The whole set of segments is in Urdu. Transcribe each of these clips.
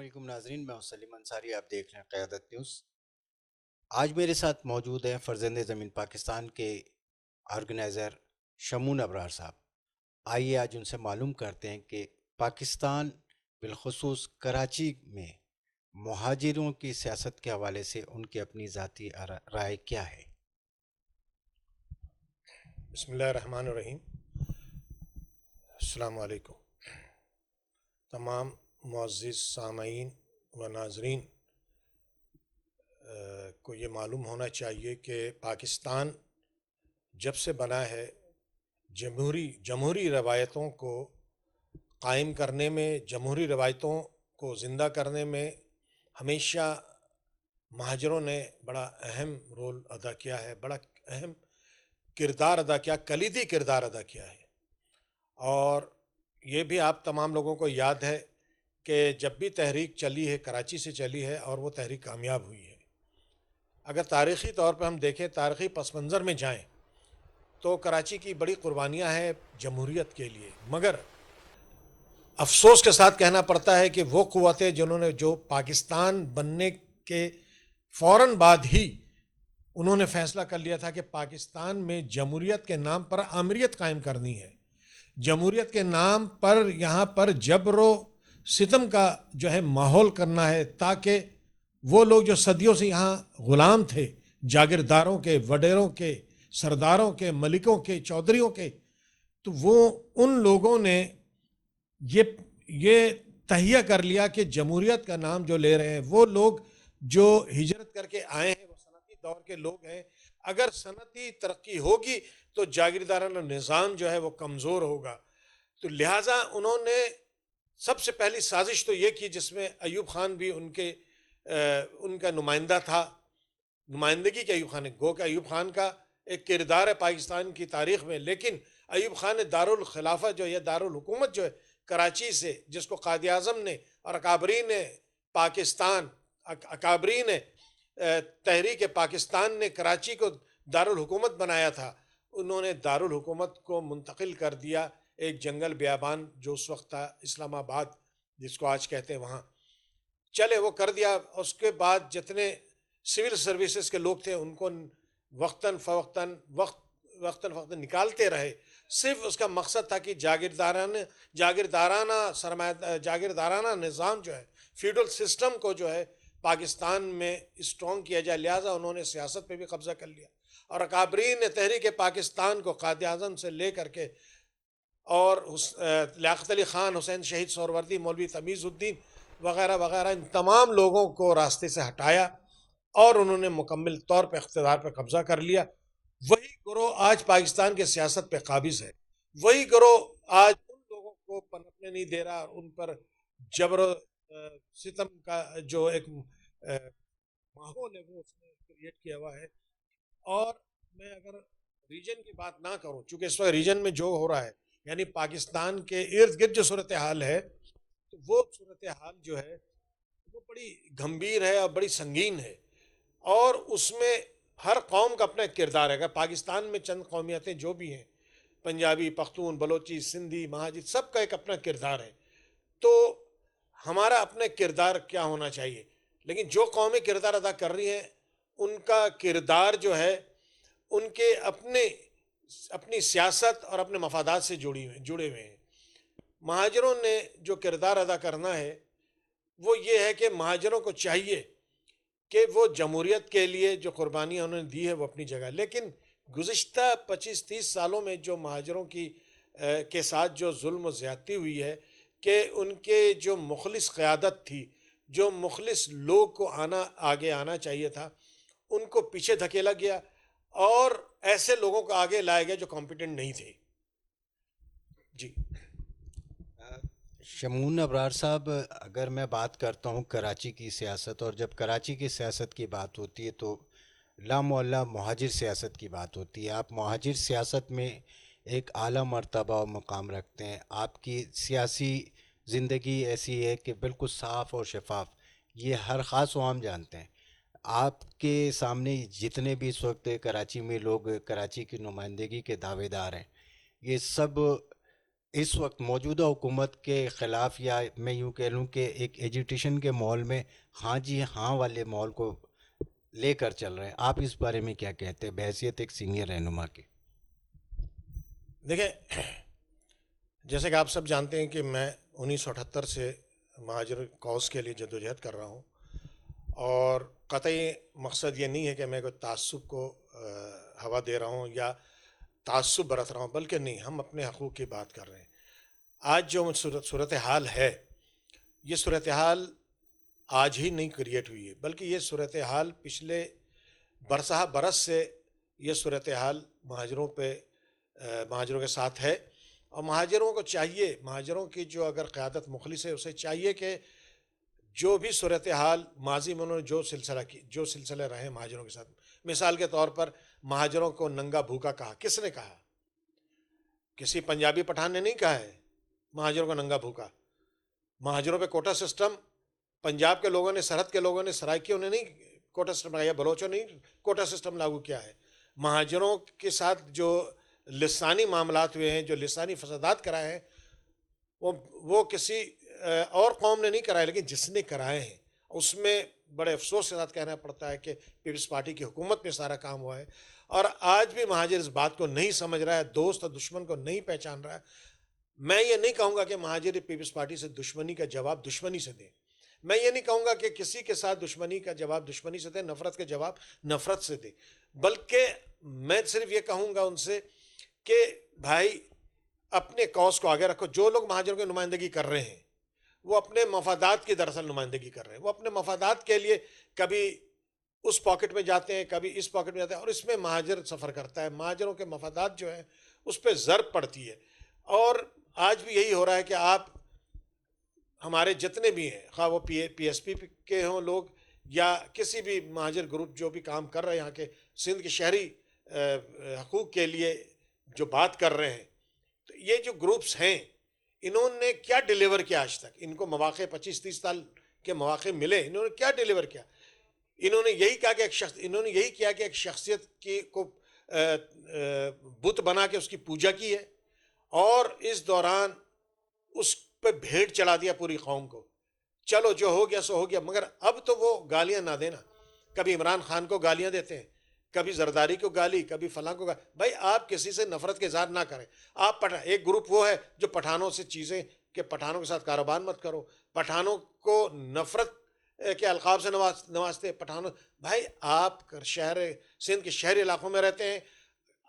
علیکم ناظرین، میں سلیم انصاری، آپ دیکھ رہے ہیں قیادت نیوز۔ آج میرے ساتھ موجود ہیں فرزند زمین پاکستان کے آرگنائزر شمون ابرار صاحب۔ آئیے آج ان سے معلوم کرتے ہیں کہ پاکستان بالخصوص کراچی میں مہاجروں کی سیاست کے حوالے سے ان کی اپنی ذاتی رائے کیا ہے۔ بسم اللہ الرحمن الرحیم۔ السلام علیکم تمام معزز سامعین و ناظرین کو یہ معلوم ہونا چاہیے کہ پاکستان جب سے بنا ہے جمہوری روایتوں کو قائم کرنے میں، جمہوری روایتوں کو زندہ کرنے میں ہمیشہ مہاجروں نے بڑا اہم رول ادا کیا ہے، بڑا اہم کردار ادا کیا، کلیدی کردار ادا کیا ہے۔ اور یہ بھی آپ تمام لوگوں کو یاد ہے کہ جب بھی تحریک چلی ہے کراچی سے چلی ہے اور وہ تحریک کامیاب ہوئی ہے۔ اگر تاریخی طور پہ ہم دیکھیں، تاریخی پس منظر میں جائیں تو کراچی کی بڑی قربانیاں ہیں جمہوریت کے لیے، مگر افسوس کے ساتھ کہنا پڑتا ہے کہ وہ قوتیں جنہوں نے جو پاکستان بننے کے فوراً بعد ہی انہوں نے فیصلہ کر لیا تھا کہ پاکستان میں جمہوریت کے نام پر آمریت قائم کرنی ہے، جمہوریت کے نام پر یہاں پر جبر و ستم کا جو ہے ماحول کرنا ہے، تاکہ وہ لوگ جو صدیوں سے یہاں غلام تھے، جاگیرداروں کے، وڈیروں کے، سرداروں کے، ملکوں کے، چودھریوں کے، تو وہ ان لوگوں نے یہ تہیہ کر لیا کہ جمہوریت کا نام جو لے رہے ہیں وہ لوگ جو ہجرت کر کے آئے ہیں، وہ صنعتی دور کے لوگ ہیں۔ اگر صنعتی ترقی ہوگی تو جاگیردارانہ نظام جو ہے وہ کمزور ہوگا، تو لہٰذا انہوں نے سب سے پہلی سازش تو یہ کی، جس میں ایوب خان بھی ان کا نمائندہ تھا، نمائندگی کے ایوب خان نے، گو کہ ایوب خان کا ایک کردار ہے پاکستان کی تاریخ میں، لیکن ایوب خان نے دارالخلافہ جو ہے، دارالحکومت جو ہے کراچی سے، جس کو قائد اعظم نے اور اکابرین پاکستان، اکابرین تحریک پاکستان نے کراچی کو دارالحکومت بنایا تھا، انہوں نے دارالحکومت کو منتقل کر دیا ایک جنگل بیابان جو اس وقت تھا اسلام آباد، جس کو آج کہتے ہیں، وہاں چلے وہ کر دیا۔ اس کے بعد جتنے سول سروسز کے لوگ تھے ان کو وقتاً فوقتاً وقتاً نکالتے رہے، صرف اس کا مقصد تھا کہ جاگیردارانہ نظام جو ہے، فیوڈل سسٹم کو جو ہے پاکستان میں اسٹرانگ کیا جائے، لہٰذا انہوں نے سیاست پہ بھی قبضہ کر لیا، اور اکابرین نے تحریک پاکستان کو قائد اعظم سے لے کر کے اور لیاقت علی خان، حسین شہید سہروردی، مولوی تمیز الدین وغیرہ وغیرہ، ان تمام لوگوں کو راستے سے ہٹایا اور انہوں نے مکمل طور پہ اقتدار پہ قبضہ کر لیا۔ وہی گروہ آج پاکستان کے سیاست پہ قابض ہے، وہی گروہ آج ان لوگوں کو پنپنے نہیں دے رہا، ان پر جبر و ستم کا جو ایک ماحول ہے وہ اس نے کریٹ کیا ہوا ہے۔ اور میں اگر ریجن کی بات نہ کروں، چونکہ اس وقت ریجن میں جو ہو رہا ہے، یعنی پاکستان کے ارد گرد جو صورتحال ہے، تو وہ صورتحال جو ہے وہ بڑی گھمبیر ہے اور بڑی سنگین ہے، اور اس میں ہر قوم کا اپنا ایک کردار ہے۔ اگر پاکستان میں چند قومیتیں جو بھی ہیں، پنجابی، پختون، بلوچی، سندھی، مہاجر، سب کا ایک اپنا کردار ہے، تو ہمارا اپنا کردار کیا ہونا چاہیے؟ لیکن جو قومیں کردار ادا کر رہی ہیں ان کا کردار جو ہے ان کے اپنی سیاست اور اپنے مفادات سے جڑے ہوئے ہیں۔ مہاجروں نے جو کردار ادا کرنا ہے وہ یہ ہے کہ مہاجروں کو چاہیے کہ وہ جمہوریت کے لیے جو قربانیاں انہوں نے دی ہے وہ اپنی جگہ، لیکن گزشتہ 25-30 سالوں میں جو مہاجروں کے ساتھ جو ظلم و زیادتی ہوئی ہے، کہ ان کے جو مخلص قیادت تھی، جو مخلص لوگ کو آگے آنا چاہیے تھا، ان کو پیچھے دھکیلا گیا، اور ایسے لوگوں کو آگے لایا گیا جو کمپیٹنٹ نہیں تھے۔ جی شمون ابرار صاحب، اگر میں بات کرتا ہوں کراچی کی سیاست، اور جب کراچی کی سیاست کی بات ہوتی ہے تو لامحالہ مہاجر سیاست کی بات ہوتی ہے۔ آپ مہاجر سیاست میں ایک اعلیٰ مرتبہ و مقام رکھتے ہیں، آپ کی سیاسی زندگی ایسی ہے کہ بالکل صاف اور شفاف، یہ ہر خاص و عام جانتے ہیں۔ آپ کے سامنے جتنے بھی اس وقت کراچی میں لوگ کراچی کی نمائندگی کے دعوے دار ہیں، یہ سب اس وقت موجودہ حکومت کے خلاف، یا میں یوں کہہ لوں کہ ایک ایجیٹیشن کے ماحول میں ہاں جی ہاں والے ماحول کو لے کر چل رہے ہیں، آپ اس بارے میں کیا کہتے ہیں بحیثیت ایک سینئر رہنما کے؟ دیکھیں، جیسے کہ آپ سب جانتے ہیں کہ میں 1978 سے مہاجر کوز کے لیے جدوجہد کر رہا ہوں، اور قطعی مقصد یہ نہیں ہے کہ میں کوئی تعصب کو ہوا دے رہا ہوں یا تعصب برت رہا ہوں، بلکہ نہیں، ہم اپنے حقوق کی بات کر رہے ہیں۔ آج جو صورتحال ہے، یہ صورتحال آج ہی نہیں کریٹ ہوئی ہے، بلکہ یہ صورتحال پچھلے برسہ برس سے یہ صورتحال مہاجروں کے ساتھ ہے، اور مہاجروں کو چاہیے، مہاجروں کی جو اگر قیادت مخلص ہے، اسے چاہیے کہ جو بھی صورتحال ماضی میں انہوں نے جو سلسلے رہے مہاجروں کے ساتھ، مثال کے طور پر مہاجروں کو ننگا بھوکا کہا، کس نے کہا؟ کسی پنجابی پٹھان نے نہیں کہا ہے مہاجروں کو ننگا بھوکا۔ مہاجروں پہ کوٹا سسٹم پنجاب کے لوگوں نے، سرحد کے لوگوں نے، سرائکیوں نے نہیں کوٹا سسٹم لگایا، بلوچوں نے نہیں کوٹا سسٹم لاگو کیا ہے۔ مہاجروں کے ساتھ جو لسانی معاملات ہوئے ہیں، جو لسانی فسادات کرائے ہیں، وہ کسی اور قوم نے نہیں کرائے، لیکن جس نے کرائے ہیں اس میں بڑے افسوس کے ساتھ کہنا پڑتا ہے کہ پیپلز پارٹی کی حکومت میں سارا کام ہوا ہے، اور آج بھی مہاجر اس بات کو نہیں سمجھ رہا ہے، دوست اور دشمن کو نہیں پہچان رہا ہے۔ میں یہ نہیں کہوں گا کہ مہاجر پیپلز پارٹی سے دشمنی کا جواب دشمنی سے دیں، میں یہ نہیں کہوں گا کہ کسی کے ساتھ دشمنی کا جواب دشمنی سے دیں، نفرت کا جواب نفرت سے دیں، بلکہ میں صرف یہ کہوں گا ان سے کہ بھائی اپنے کاز کو آگے رکھو۔ جو لوگ مہاجروں کی نمائندگی کر رہے ہیں وہ اپنے مفادات کی دراصل نمائندگی کر رہے ہیں، وہ اپنے مفادات کے لیے کبھی اس پاکٹ میں جاتے ہیں، کبھی اس پاکٹ میں جاتے ہیں، اور اس میں مہاجر سفر کرتا ہے، مہاجروں کے مفادات جو ہیں اس پہ ضرب پڑتی ہے۔ اور آج بھی یہی ہو رہا ہے کہ آپ ہمارے جتنے بھی ہیں، خواہ وہ پی ایس پی کے ہوں لوگ یا کسی بھی مہاجر گروپ جو بھی کام کر رہے ہیں یہاں کے سندھ کے شہری حقوق کے لیے جو بات کر رہے ہیں، تو یہ جو گروپس ہیں انہوں نے کیا ڈیلیور کیا آج تک؟ ان کو مواقع 25-30 سال کے مواقع ملے، انہوں نے کیا ڈیلیور کیا؟ انہوں نے یہی کہا کہ ایک شخصیت کی کو بت بنا کے اس کی پوجا کی ہے، اور اس دوران اس پہ بھیڑ چلا دیا پوری قوم کو۔ چلو جو ہو گیا سو ہو گیا، مگر اب تو وہ گالیاں نہ دینا۔ کبھی عمران خان کو گالیاں دیتے ہیں، کبھی زرداری کو گالی، کبھی فلاں کو گالی۔ بھائی آپ کسی سے نفرت کے اظہار نہ کریں۔ آپ ایک گروپ وہ ہے جو پٹھانوں سے چیزیں کہ پٹھانوں کے ساتھ کاروبار مت کرو، پٹھانوں کو نفرت کے القاب سے نوازتے پٹھانوں۔ بھائی آپ شہر سندھ کے شہری علاقوں میں رہتے ہیں،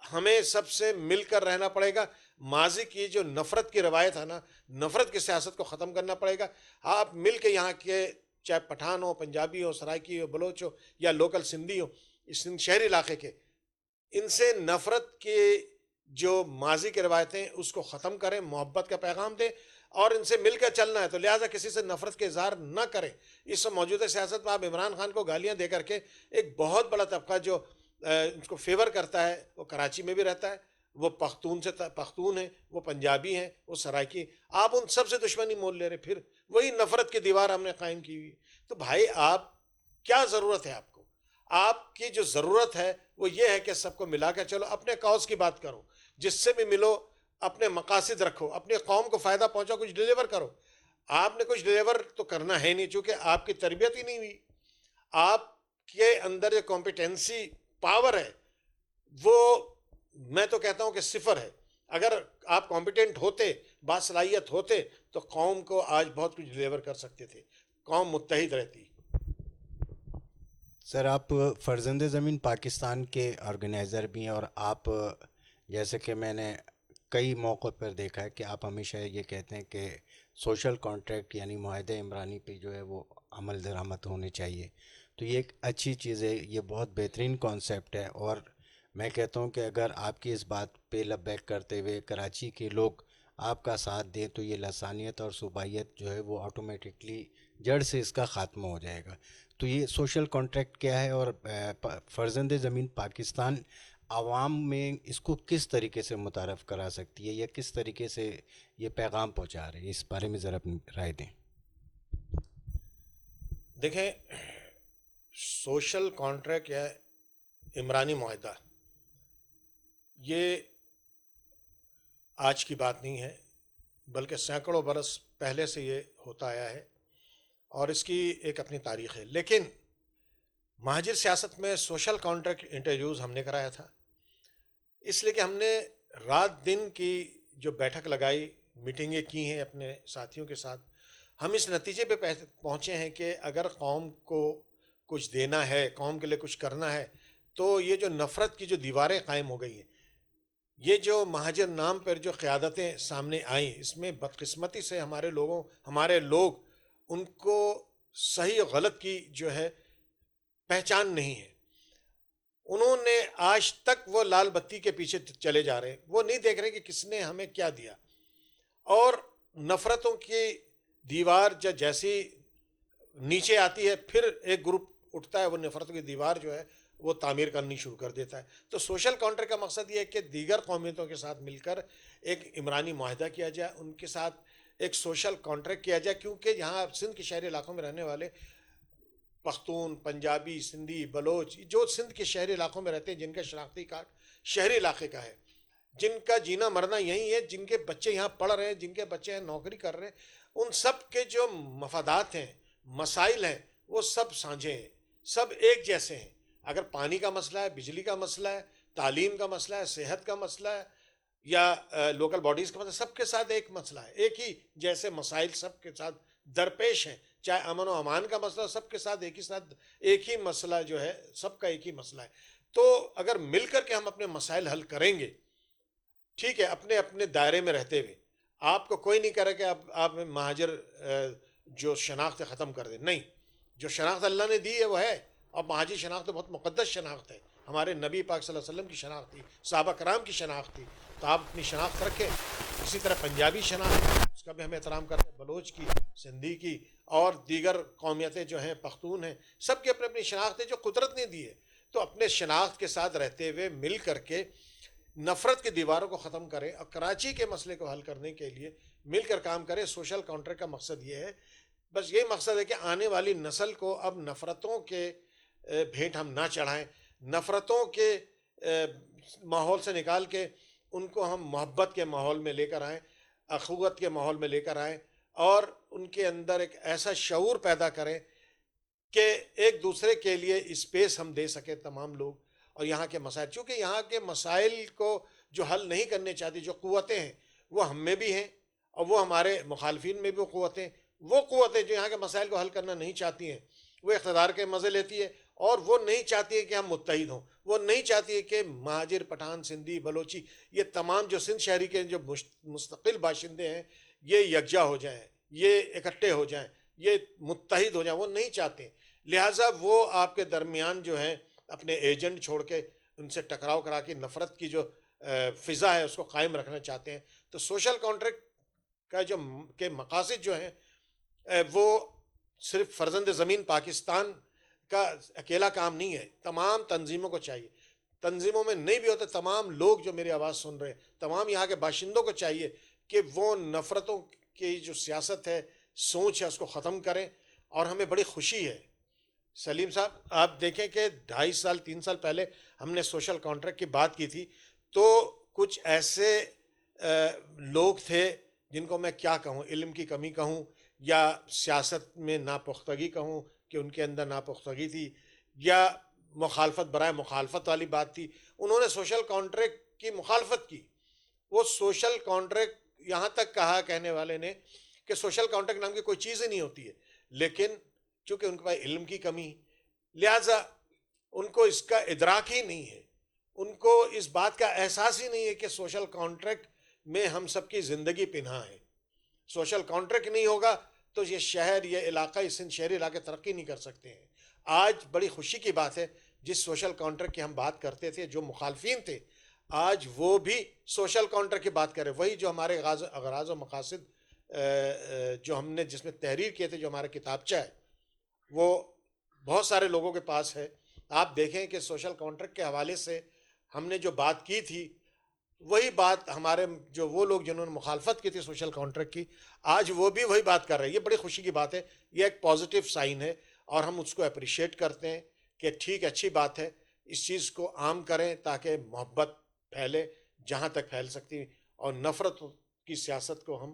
ہمیں سب سے مل کر رہنا پڑے گا۔ ماضی کی جو نفرت کی روایت ہے نا، نفرت کی سیاست کو ختم کرنا پڑے گا۔ آپ مل کے یہاں کے چاہے پٹھان ہو، پنجابی ہو، سرائکی ہو، بلوچ ہو یا لوکل سندھی ہو، اس شہری علاقے کے، ان سے نفرت کے جو ماضی کی روایتیں اس کو ختم کریں، محبت کا پیغام دیں، اور ان سے مل کر چلنا ہے تو لہٰذا کسی سے نفرت کے اظہار نہ کریں۔ اس موجودہ سیاست میں آپ عمران خان کو گالیاں دے کر کے ایک بہت بڑا طبقہ جو اس کو فیور کرتا ہے، وہ کراچی میں بھی رہتا ہے، وہ پختون ہیں، وہ پنجابی ہیں، وہ سرائکی، آپ ان سب سے دشمنی مول لے رہے، پھر وہی نفرت کی دیوار ہم نے قائم کی ہوئی۔ تو بھائی آپ کیا ضرورت ہے؟ آپ کو، آپ کی جو ضرورت ہے وہ یہ ہے کہ سب کو ملا کر چلو، اپنے کاز کی بات کرو، جس سے بھی ملو اپنے مقاصد رکھو، اپنے قوم کو فائدہ پہنچاؤ، کچھ ڈیلیور کرو۔ آپ نے کچھ ڈیلیور تو کرنا ہے نہیں، چونکہ آپ کی تربیت ہی نہیں ہوئی۔ آپ کے اندر جو کمپیٹنسی پاور ہے وہ میں تو کہتا ہوں کہ صفر ہے۔ اگر آپ کمپیٹنٹ ہوتے، باصلاحیت ہوتے، تو قوم کو آج بہت کچھ ڈیلیور کر سکتے تھے، قوم متحد رہتی۔ سر، آپ فرزند زمین پاکستان کے آرگنائزر بھی ہیں، اور آپ جیسے کہ میں نے کئی موقع پر دیکھا ہے کہ آپ ہمیشہ یہ کہتے ہیں کہ سوشل کانٹریکٹ یعنی معاہدہ عمرانی پہ جو ہے وہ عمل درآمد ہونے چاہیے۔ تو یہ ایک اچھی چیز ہے، یہ بہت بہترین کانسیپٹ ہے، اور میں کہتا ہوں کہ اگر آپ کی اس بات پہ لبیک کرتے ہوئے کراچی کے لوگ آپ کا ساتھ دیں تو یہ لسانیت اور صوبائیت جو ہے وہ آٹومیٹکلی جڑ سے اس کا خاتمہ ہو جائے گا۔ تو یہ سوشل کانٹریکٹ کیا ہے، اور فرزند زمین پاکستان عوام میں اس کو کس طریقے سے متعارف کرا سکتی ہے، یا کس طریقے سے یہ پیغام پہنچا رہے ہیں؟ اس بارے میں ذرا اپنی رائے دیں۔ دیکھیں، سوشل کانٹریکٹ یا عمرانی معاہدہ یہ آج کی بات نہیں ہے، بلکہ سینکڑوں برس پہلے سے یہ ہوتا آیا ہے اور اس کی ایک اپنی تاریخ ہے. لیکن مہاجر سیاست میں سوشل کانٹریکٹ انٹروڈیوس ہم نے کرایا تھا، اس لیے کہ ہم نے رات دن کی جو بیٹھک لگائی، میٹنگیں کی ہیں اپنے ساتھیوں کے ساتھ، ہم اس نتیجے پہ پہنچے ہیں کہ اگر قوم کو کچھ دینا ہے، قوم کے لیے کچھ کرنا ہے، تو یہ جو نفرت کی جو دیواریں قائم ہو گئی ہیں، یہ جو مہاجر نام پر جو قیادتیں سامنے آئیں، اس میں بدقسمتی سے ہمارے لوگ ان کو صحیح و غلط کی جو ہے پہچان نہیں ہے. انہوں نے آج تک وہ لال بتی کے پیچھے چلے جا رہے ہیں، وہ نہیں دیکھ رہے کہ کس نے ہمیں کیا دیا. اور نفرتوں کی دیوار جیسی نیچے آتی ہے، پھر ایک گروپ اٹھتا ہے، وہ نفرتوں کی دیوار جو ہے وہ تعمیر کرنی شروع کر دیتا ہے. تو سوشل کانٹریکٹ کا مقصد یہ ہے کہ دیگر قومیتوں کے ساتھ مل کر ایک عمرانی معاہدہ کیا جائے، ان کے ساتھ ایک سوشل کانٹریکٹ کیا جائے، کیونکہ یہاں سندھ کے شہری علاقوں میں رہنے والے پختون، پنجابی، سندھی، بلوچ، جو سندھ کے شہری علاقوں میں رہتے ہیں، جن کا شناختی کارڈ شہری علاقے کا ہے، جن کا جینا مرنا یہی ہے، جن کے بچے یہاں پڑھ رہے ہیں، جن کے بچے یہاں نوکری کر رہے ہیں، ان سب کے جو مفادات ہیں، مسائل ہیں، وہ سب سانجھے ہیں، سب ایک جیسے ہیں. اگر پانی کا مسئلہ ہے، بجلی کا مسئلہ ہے، تعلیم کا مسئلہ ہے، صحت کا مسئلہ ہے، یا لوکل باڈیز کا مسئلہ، سب کے ساتھ ایک مسئلہ ہے، ایک ہی جیسے مسائل سب کے ساتھ درپیش ہیں. چاہے امن و امان کا مسئلہ، سب کے ساتھ ایک ہی مسئلہ جو ہے، سب کا ایک ہی مسئلہ ہے. تو اگر مل کر کے ہم اپنے مسائل حل کریں گے، ٹھیک ہے، اپنے اپنے دائرے میں رہتے ہوئے، آپ کو کوئی نہیں کرے کہ آپ مہاجر جو شناخت ختم کر دیں، نہیں. جو شناخت اللہ نے دی ہے وہ ہے. اور مہاجر شناخت تو بہت مقدس شناخت ہے، ہمارے نبی پاک صلی اللہ علیہ وسلم کی شناخت تھی، صحابہ کرام کی شناخت تھی. تو آپ اپنی شناخت رکھیں. اسی طرح پنجابی شناخت، اس کا بھی ہم احترام کرتے ہیں، بلوچ کی، سندھی کی، اور دیگر قومیتیں جو ہیں، پختون ہیں، سب کی اپنی اپنی شناخت ہے جو قدرت نے دی ہے. تو اپنے شناخت کے ساتھ رہتے ہوئے مل کر کے نفرت کی دیواروں کو ختم کریں اور کراچی کے مسئلے کو حل کرنے کے لیے مل کر کام کریں. سوشل کانٹریکٹ کا مقصد یہ ہے، بس یہ مقصد ہے کہ آنے والی نسل کو اب نفرتوں کے بھیٹ ہم نہ چڑھائیں، نفرتوں کے ماحول سے نکال کے ان کو ہم محبت کے ماحول میں لے کر آئیں، اخوت کے ماحول میں لے کر آئیں، اور ان کے اندر ایک ایسا شعور پیدا کریں کہ ایک دوسرے کے لیے اسپیس ہم دے سکیں تمام لوگ. اور یہاں کے مسائل، چونکہ یہاں کے مسائل کو جو حل نہیں کرنے چاہتی، جو قوتیں ہیں وہ ہم میں بھی ہیں، اور وہ ہمارے مخالفین میں بھی وہ قوتیں جو یہاں کے مسائل کو حل کرنا نہیں چاہتی ہیں، وہ اقتدار کے مزے لیتی ہے، اور وہ نہیں چاہتی ہے کہ ہم متحد ہوں. وہ نہیں چاہتی ہے کہ مہاجر، پٹھان، سندھی، بلوچی، یہ تمام جو سندھ شہری کے جو مستقل باشندے ہیں، یہ یکجا ہو جائیں، یہ اکٹھے ہو جائیں، یہ متحد ہو جائیں. وہ نہیں چاہتے. لہٰذا وہ آپ کے درمیان جو ہے اپنے ایجنٹ چھوڑ کے ان سے ٹکراؤ کرا کے نفرت کی جو فضا ہے اس کو قائم رکھنا چاہتے ہیں. تو سوشل کانٹریکٹ کا جو کے مقاصد جو ہیں وہ صرف فرزند زمین پاکستان کا اکیلا کام نہیں ہے، تمام تنظیموں کو چاہیے. تنظیموں میں نہیں بھی ہوتے، تمام لوگ جو میری آواز سن رہے ہیں، تمام یہاں کے باشندوں کو چاہیے کہ وہ نفرتوں کی جو سیاست ہے، سوچ ہے، اس کو ختم کریں. اور ہمیں بڑی خوشی ہے سلیم صاحب، آپ دیکھیں کہ 2.5 سال 3 سال پہلے ہم نے سوشل کانٹریکٹ کی بات کی تھی، تو کچھ ایسے لوگ تھے جن کو میں کیا کہوں، علم کی کمی کہوں یا سیاست میں ناپختگی کہوں کہ ان کے اندر ناپختگی تھی، یا مخالفت برائے مخالفت والی بات تھی. انہوں نے سوشل کانٹریکٹ کی مخالفت کی. وہ سوشل کانٹریکٹ یہاں تک کہا کہنے والے نے کہ سوشل کانٹریکٹ نام کی کوئی چیز ہی نہیں ہوتی ہے. لیکن چونکہ ان کے پاس علم کی کمی، لہٰذا ان کو اس کا ادراک ہی نہیں ہے، ان کو اس بات کا احساس ہی نہیں ہے کہ سوشل کانٹریکٹ میں ہم سب کی زندگی پنہاں ہے. سوشل کانٹریکٹ نہیں ہوگا تو یہ شہر، یہ علاقہ، اس شہری علاقے ترقی نہیں کر سکتے ہیں. آج بڑی خوشی کی بات ہے، جس سوشل کانٹریکٹ کی ہم بات کرتے تھے، جو مخالفین تھے، آج وہ بھی سوشل کانٹریکٹ کی بات کریں. وہی جو ہمارے اغراض و مقاصد جو ہم نے جس میں تحریر کیے تھے، جو ہمارا کتابچہ ہے، وہ بہت سارے لوگوں کے پاس ہے. آپ دیکھیں کہ سوشل کانٹریکٹ کے حوالے سے ہم نے جو بات کی تھی، وہی بات ہمارے جو وہ لوگ جنہوں نے مخالفت کی تھی سوشل کانٹریکٹ کی، آج وہ بھی وہی بات کر رہے ہیں. یہ بڑی خوشی کی بات ہے، یہ ایک پازیٹیو سائن ہے، اور ہم اس کو اپریشیٹ کرتے ہیں کہ ٹھیک، اچھی بات ہے. اس چیز کو عام کریں تاکہ محبت پھیلے جہاں تک پھیل سکتی، اور نفرت کی سیاست کو ہم